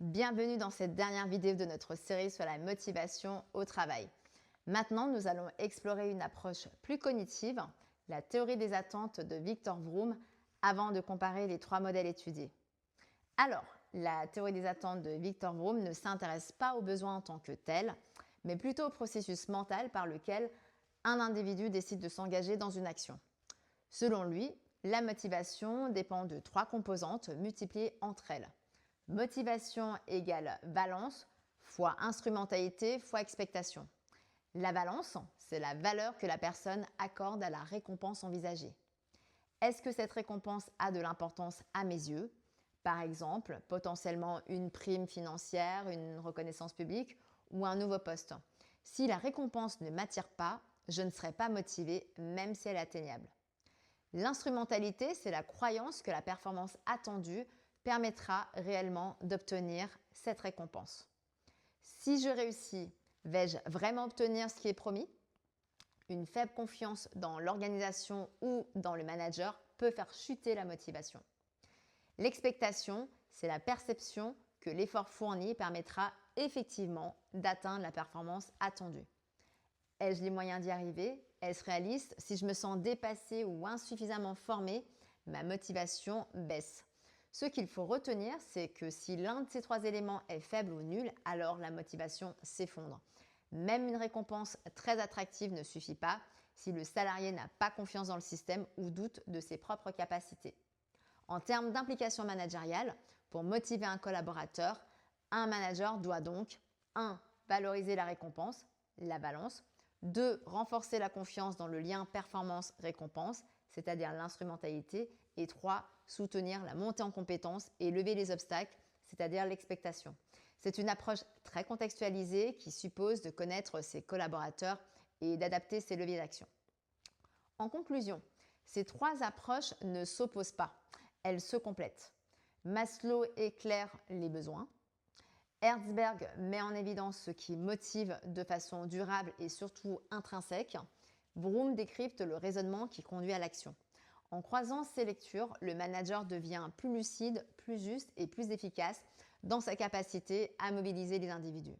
Bienvenue dans cette dernière vidéo de notre série sur la motivation au travail. Maintenant, nous allons explorer une approche plus cognitive, la théorie des attentes de Victor Vroom, avant de comparer les trois modèles étudiés. Alors, la théorie des attentes de Victor Vroom ne s'intéresse pas aux besoins en tant que tels, mais plutôt au processus mental par lequel un individu décide de s'engager dans une action. Selon lui, la motivation dépend de trois composantes multipliées entre elles. Motivation égale valence fois instrumentalité fois expectation. La valence, c'est la valeur que la personne accorde à la récompense envisagée. Est-ce que cette récompense a de l'importance à mes yeux? Par exemple, potentiellement une prime financière, une reconnaissance publique ou un nouveau poste. Si la récompense ne m'attire pas, je ne serai pas motivée même si elle est atteignable. L'instrumentalité, c'est la croyance que la performance attendue permettra réellement d'obtenir cette récompense. Si je réussis, vais-je vraiment obtenir ce qui est promis? Une faible confiance dans l'organisation ou dans le manager peut faire chuter la motivation. L'expectation, c'est la perception que l'effort fourni permettra effectivement d'atteindre la performance attendue. Ai-je les moyens d'y arriver? Est-ce réaliste? Si je me sens dépassée ou insuffisamment formée, ma motivation baisse. Ce qu'il faut retenir, c'est que si l'un de ces trois éléments est faible ou nul, alors la motivation s'effondre. Même une récompense très attractive ne suffit pas si le salarié n'a pas confiance dans le système ou doute de ses propres capacités. En termes d'implication managériale, pour motiver un collaborateur, un manager doit donc 1. Valoriser la récompense, la balance, 2. Renforcer la confiance dans le lien performance-récompense, c'est-à-dire l'instrumentalité, et 3. Soutenir la montée en compétences et lever les obstacles, c'est-à-dire l'expectation. C'est une approche très contextualisée qui suppose de connaître ses collaborateurs et d'adapter ses leviers d'action. En conclusion, ces trois approches ne s'opposent pas, elles se complètent. Maslow éclaire les besoins. Herzberg met en évidence ce qui motive de façon durable et surtout intrinsèque. Vroom décrypte le raisonnement qui conduit à l'action. En croisant ces lectures, le manager devient plus lucide, plus juste et plus efficace dans sa capacité à mobiliser les individus.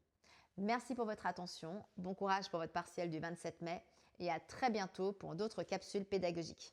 Merci pour votre attention, bon courage pour votre partiel du 27 mai et à très bientôt pour d'autres capsules pédagogiques.